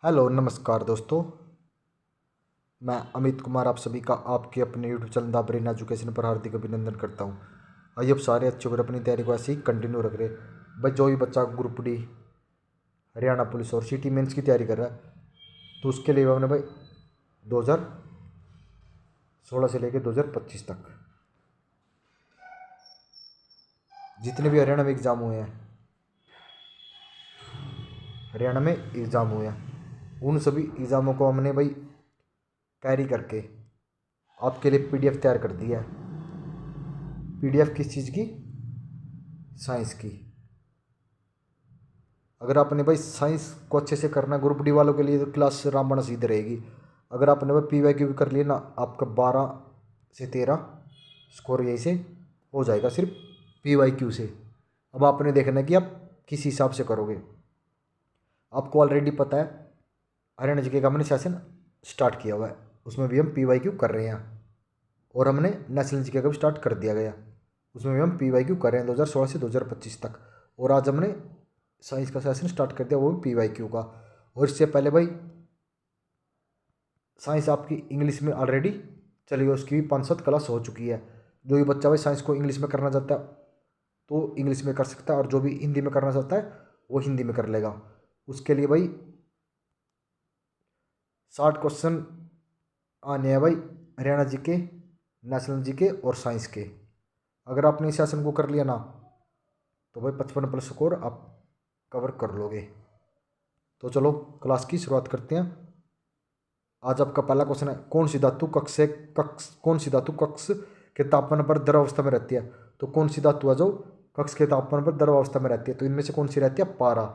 Hello नमस्कार दोस्तों। मैं अमित कुमार आप सभी का आपके अपने YouTube channel the brain education पर हार्दिक अभिनंदन करता हूं। आइए अब सारे अच्छे होकर अपनी तैयारी को ऐसे ही कंटिन्यू रख रहे भाई। जो भी बच्चा ग्रुप डी हरियाणा पुलिस और सिटी मेंस की तैयारी कर रहा है तो उसके लिए हमने भाई 2016 से लेकर 2025 तक जितने भी हरियाणा में एग्ज़ाम हुए हैं उन सभी एग्ज़ामों को हमने भाई कैरी करके आपके लिए पीडीएफ तैयार कर दी है। पीडीएफ किस चीज़ की? साइंस की। अगर आपने भाई साइंस को अच्छे से करना ग्रुप डी वालों के लिए तो क्लास रामबाण सीधी रहेगी। अगर आपने भाई पीवाईक्यू भी कर लिया ना आपका 12 से 13 स्कोर यही से हो जाएगा सिर्फ पीवाईक्यू से। अब आपने देखना है कि आप किस हिसाब से करोगे। आपको ऑलरेडी पता है हरियाणा जीके का हमने सेशन स्टार्ट किया हुआ है, उसमें भी हम पीवाईक्यू कर रहे हैं। और हमने नेशनल जीके का भी स्टार्ट कर दिया गया, उसमें भी हम पीवाईक्यू कर रहे हैं 2016 से 2025 तक। और आज हमने साइंस का सेशन स्टार्ट कर दिया, वो भी पीवाईक्यू का। और इससे पहले भाई साइंस आपकी इंग्लिश में ऑलरेडी चली गई, उसकी भी 5-7 क्लास हो चुकी है। जो भी बच्चा भाई साइंस को इंग्लिश में करना चाहता है तो इंग्लिश में कर सकता है, और जो भी हिंदी में करना चाहता है वो हिंदी में कर लेगा। उसके लिए भाई 60 क्वेश्चन आने हैं भाई हरियाणा जीके, नेशनल जीके और साइंस के। अगर आपने इस सेशन को कर लिया ना तो भाई 55+ स्कोर आप कवर कर लोगे। तो चलो क्लास की शुरुआत करते हैं। आज आपका पहला क्वेश्चन है, कौन सी धातु कक्ष के तापमान पर द्रव अवस्था में रहती है? तो कौन सी धातु है जो कक्ष के तापमान पर द्रव अवस्था में रहती है? तो इनमें से कौन सी रहती है? पारा।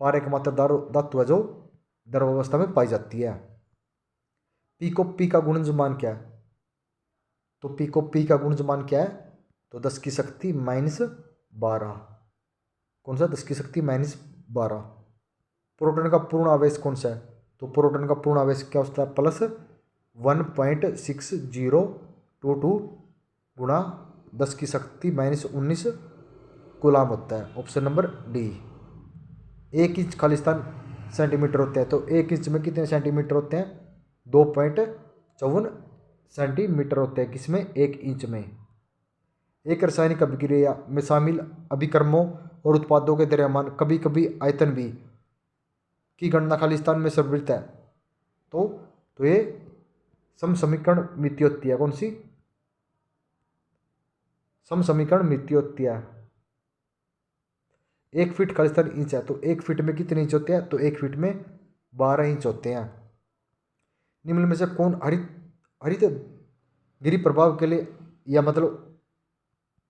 पारा एकमात्र धातु है जो द्रव अवस्था में पाई जाती है। पी का गुणज मान क्या है? तो पी का गुणज मान क्या है? तो 10⁻12। कौन सा? 10⁻12। प्रोटॉन का पूर्ण आवेश कौन सा है? तो प्रोटॉन का पूर्ण आवेश क्या होता है? +1.6022 गुणा 10⁻19 कूलाम होता है। Option number D. 1 inch Khalistan centimetre होते हैं, तो 1 इंच में कितने सेंटीमीटर होते हैं? 2.54 सेंटीमीटर होते हैं। किसमें? 1 इंच में। एक रासायनिक अभिक्रिया में शामिल अभिकर्मों और उत्पादों के द्रव्यमान कभी कभी आयतन भी की गणना खालिस्तान में सर्ववृत्त है। तो ये समसमीकरण मिति होती है। कौन सी? समसमीकरण मिति होती है। 1 फीट खालिस्तान इंच है, तो 1 फीट में कितने इंच होते हैं? तो 1 फीट में 12 इंच होते हैं। निम्न में से कौन हरित हरित गिरि प्रभाव के लिए या मतलब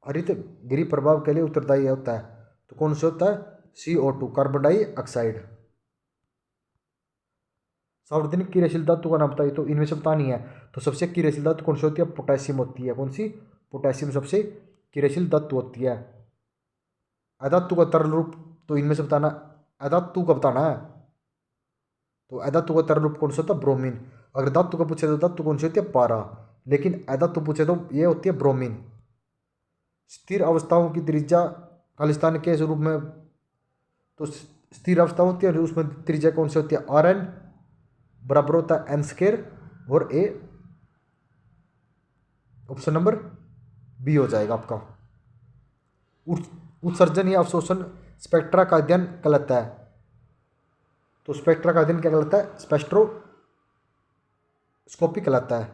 हरित गिरि प्रभाव के लिए उत्तरदायी होता है? तो कौन सा होता है? CO2 carbon dioxide. सार्वजनिक क्रियाशील धातु का नाम बताइए। तो इनमें से बतानी है, तो सबसे क्रियाशील धातु कौन सी होती है? पोटेशियम होती है। कौन सी? पोटेशियम सबसे क्रियाशील धातु होती है। अधातु का तरल रूप, तो इनमें से बताना, अधातु का बताना है। तो अधातु का तरल रूप कौन सा होता है? ब्रोमीन। अगर धातु का पूछे तो धातु कौन सी होती है? पारा। लेकिन अधातु पूछे तो ये होती है ब्रोमीन। स्थिर अवस्थाओं की त्रिज्या खालिस्तान के रूप में, तो स्थिर अवस्था होती है उसमें त्रिज्या कौन सी होती है? Rn बराबर होता है n² और a। ऑप्शन नंबर बी हो जाएगा आपका। उत्सर्जन या अवशोषण स्पेक्ट्रा का अध्ययन कहलाता है। तो स्पेक्ट्रा का अध्ययन क्या कहलाता है? स्पेक्ट्रोस्कोपी कहलाता है।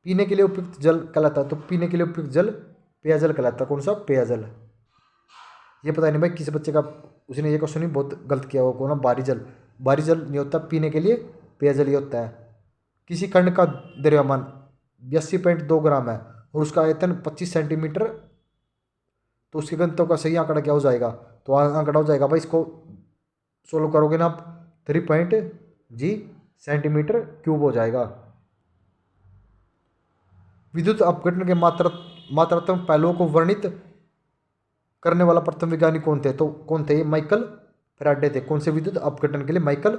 पीने के लिए उपयुक्त जल कहलाता है। तो पीने के लिए उपयुक्त जल पेयजल कहलाता है। कौन सा? पेयजल। ये पता नहीं भाई किस बच्चे का, उसने ये क्वेश्चन ही बहुत गलत किया हुआ। कौन है? बारीजल। बारीजल नहीं होता पीने के लिए, पेयजल ही होता है। किसी कण का द्रव्यमान 82.2 ग्राम है और उसका आयतन 25 सेंटीमीटर, तो उसके घनत्व का सही आंकड़ा क्या हो जाएगा? तो आंकड़ा हो जाएगा भाई, इसको सोल्व करोगे ना आप, 3 सेंटीमीटर क्यूब हो जाएगा। विद्युत अपघटन के मात्रात्मक पहलुओं को वर्णित करने वाला प्रथम वैज्ञानिक कौन थे? तो कौन थे? माइकल फैराडे थे। कौन से? विद्युत अपघटन के लिए माइकल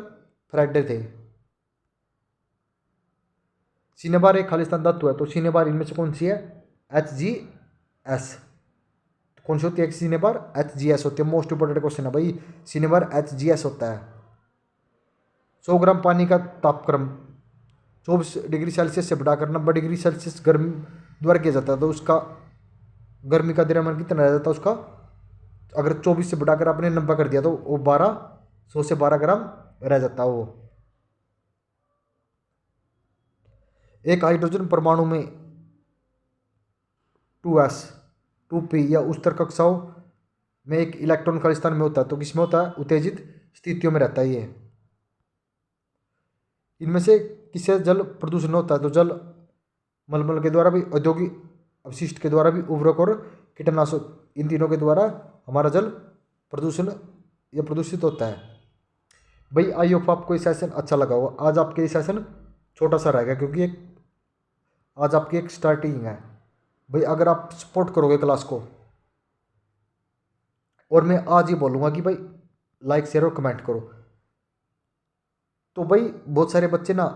फैराडे थे। सिनेबार एक खालिस्तान धातु है, तो सिनेबार इनमें से कौन सी है? HgS। कौन सी होती है सिनेबार? HgS होती है। मोस्ट इंपोर्टेंट क्वेश्चन है भाई, सिनेबार HgS होता है। 100 ग्राम पानी का तापक्रम 24 डिग्री सेल्सियस से बढ़ाकर 90 डिग्री सेल्सियस गर्म द्वारा किया जाता है, तो उसका गर्मी का द्रव्यमान कितना रह जाता है उसका, अगर 24 से बढ़ाकर आपने 90 कर दिया तो वो 100 से 12 ग्राम रह जाता है वो। एक हाइड्रोजन परमाणु में 2s 2p या उच्चतर कक्षाओं में एक इलेक्ट्रॉन खाली स्थान में होता है, तो किसमें होता है, उत्तेजित स्थितियों में रहता है ये। इनमें से किससे जल प्रदूषण होता है, तो जल मलमल के द्वारा भी, औद्योगिक अपशिष्ट के द्वारा भी, उर्वरक और कीटनाशक, इन तीनों के द्वारा हमारा जल प्रदूषण या प्रदूषित होता है। भाई आई होप आपको ये सेशन अच्छा लगा होगा। आज आपके ये सेशन छोटा सा रहेगा क्योंकि आज आपकी एक स्टार्टिंग है। भाई अगर आप सपोर्ट करोगे क्लास को, और मैं आज ही बोलूँगा कि भाई लाइक शेयर और कमेंट करो, तो भाई बहुत सारे बच्चे ना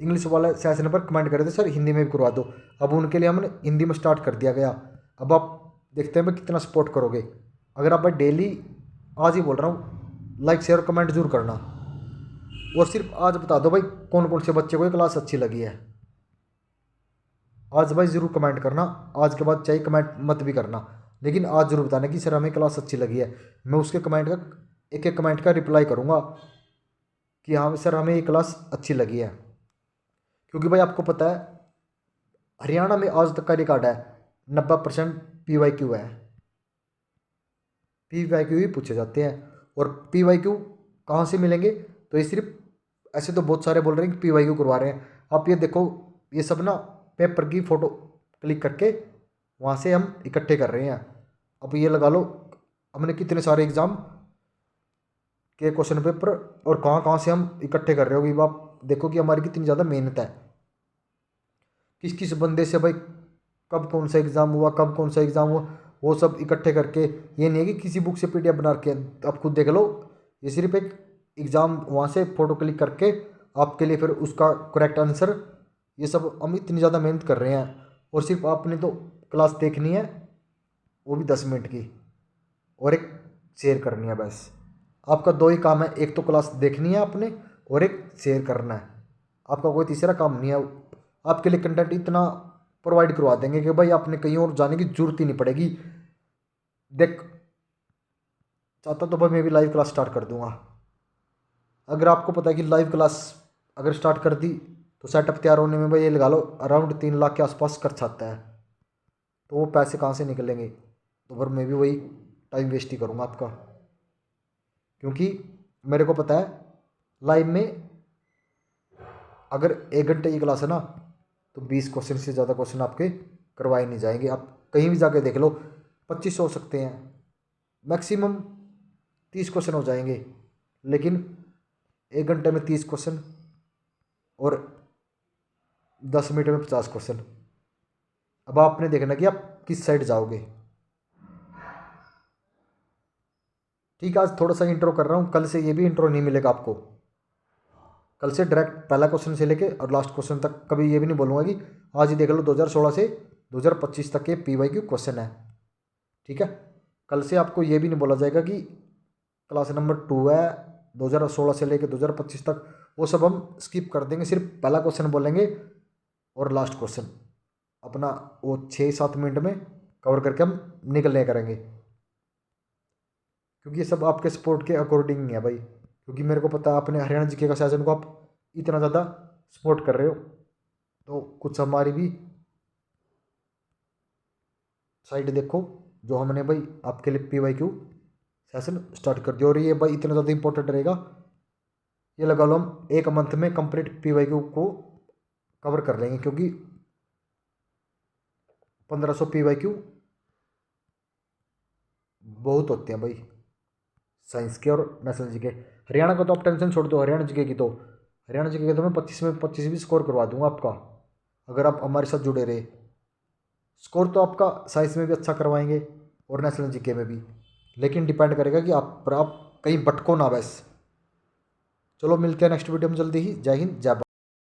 इंग्लिश वाला सेशन पर कमेंट कर रहे थे सर हिंदी में भी करवा दो। अब उनके लिए हमने हिंदी में स्टार्ट कर दिया गया। अब आप देखते हैं भाई कितना सपोर्ट करोगे। अगर आप भाई डेली, आज ही बोल रहा हूँ, लाइक शेयर और कमेंट जरूर करना, और सिर्फ आज बता दो भाई कौन कौन से बच्चे को ये क्लास अच्छी लगी है। आज भाई ज़रूर कमेंट करना, आज के बाद चाहे कमेंट मत भी करना, लेकिन आज ज़रूर बताना कि सर हमें क्लास अच्छी लगी है। मैं उसके कमेंट का एक एक कमेंट का रिप्लाई करूँगा कि हाँ सर हमें ये क्लास अच्छी लगी है। क्योंकि भाई आपको पता है हरियाणा में आज तक का रिकॉर्ड है 90% PYQ है। PYQ ही पूछे जाते हैं, और PYQ कहाँ से मिलेंगे, तो ये सिर्फ ऐसे तो बहुत सारे बोल रहे हैं कि PYQ करवा रहे हैं। आप ये देखो, ये सब ना पेपर की फ़ोटो क्लिक करके वहाँ से हम इकट्ठे कर रहे हैं। अब ये लगा लो हमने कितने सारे एग्ज़ाम के क्वेश्चन पेपर और कहाँ कहाँ से हम इकट्ठे कर रहे हो। आप देखो कि हमारी कितनी ज़्यादा मेहनत है। किस किस बंदे से भाई कब कौन सा एग्ज़ाम हुआ, कब कौन सा एग्ज़ाम हुआ, वो सब इकट्ठे करके, ये नहीं है कि किसी बुक से PDF बना के, आप खुद देख लो। ये सिर्फ एक एग्ज़ाम वहाँ से फ़ोटो क्लिक करके आपके लिए फिर उसका करेक्ट आंसर, ये सब हम इतनी ज़्यादा मेहनत कर रहे हैं। और सिर्फ आपने तो क्लास देखनी है, वो भी 10 मिनट की, और एक शेयर करनी है। बस आपका दो ही काम है, एक तो क्लास देखनी है आपने, और एक शेयर करना है। आपका कोई तीसरा काम नहीं है। आपके लिए कंटेंट इतना प्रोवाइड करवा देंगे कि भाई आपने कहीं और जाने की जरूरत ही नहीं पड़ेगी। देख चाहता तो भाई मैं भी लाइव क्लास स्टार्ट कर दूंगा। अगर आपको पता है कि लाइव क्लास अगर स्टार्ट कर दी तो सेटअप तैयार होने में भाई ये लगा लो अराउंड 3 लाख के आसपास खर्च आता है, तो वो पैसे कहाँ से निकलेंगे। तो फिर मैं भी वही टाइम वेस्ट ही करूँगा आपका, क्योंकि मेरे को पता है लाइव में अगर 1 घंटे की क्लास है ना, तो 20 क्वेश्चन से ज़्यादा क्वेश्चन आपके करवाए नहीं जाएंगे। आप कहीं भी जाके देख लो, 25 हो सकते हैं, मैक्सिमम 30 क्वेश्चन हो जाएंगे, लेकिन 1 घंटे में 30 क्वेश्चन और 10 मिनट में 50 क्वेश्चन। अब आपने देखना कि आप किस साइड जाओगे। ठीक है, आज थोड़ा सा इंट्रो कर रहा हूँ, कल से ये भी इंट्रो नहीं मिलेगा आपको। कल से डायरेक्ट पहला क्वेश्चन से लेके और लास्ट क्वेश्चन तक, कभी ये भी नहीं बोलूँगा कि आज ही देख लो 2016 से 2025 तक के PYQ क्वेश्चन है। ठीक है, कल से आपको ये भी नहीं बोला जाएगा कि क्लास नंबर 2 है 2016 से लेकर 2025 तक, वो सब हम स्किप कर देंगे। सिर्फ पहला क्वेश्चन बोलेंगे और लास्ट क्वेश्चन अपना वो 6-7 मिनट में कवर करके हम निकलने करेंगे, क्योंकि ये सब आपके सपोर्ट के अकॉर्डिंग नहीं है भाई। क्योंकि मेरे को पता है आपने हरियाणा जीके का सेशन को आप इतना ज़्यादा सपोर्ट कर रहे हो, तो कुछ हमारी भी साइड देखो जो हमने भाई आपके लिए PYQ सेशन स्टार्ट कर दिया। और ये भाई इतना ज़्यादा इंपॉर्टेंट रहेगा, ये लगा लो हम 1 मंथ में कंप्लीट PYQ को कवर कर लेंगे, क्योंकि 1500 PYQ बहुत होते हैं भाई साइंस के और नेशनल जीके। हरियाणा का तो आप टेंशन छोड़ दो, हरियाणा जीके की तो मैं 25 में 25 भी स्कोर करवा दूंगा आपका, अगर आप हमारे साथ जुड़े रहे। स्कोर तो आपका साइंस में भी अच्छा करवाएंगे और नेशनल जीके में भी, लेकिन डिपेंड करेगा कि आप कहीं भटको ना बस। चलो मिलते हैं नेक्स्ट वीडियो में जल्दी ही। जय हिंद, जय भारत।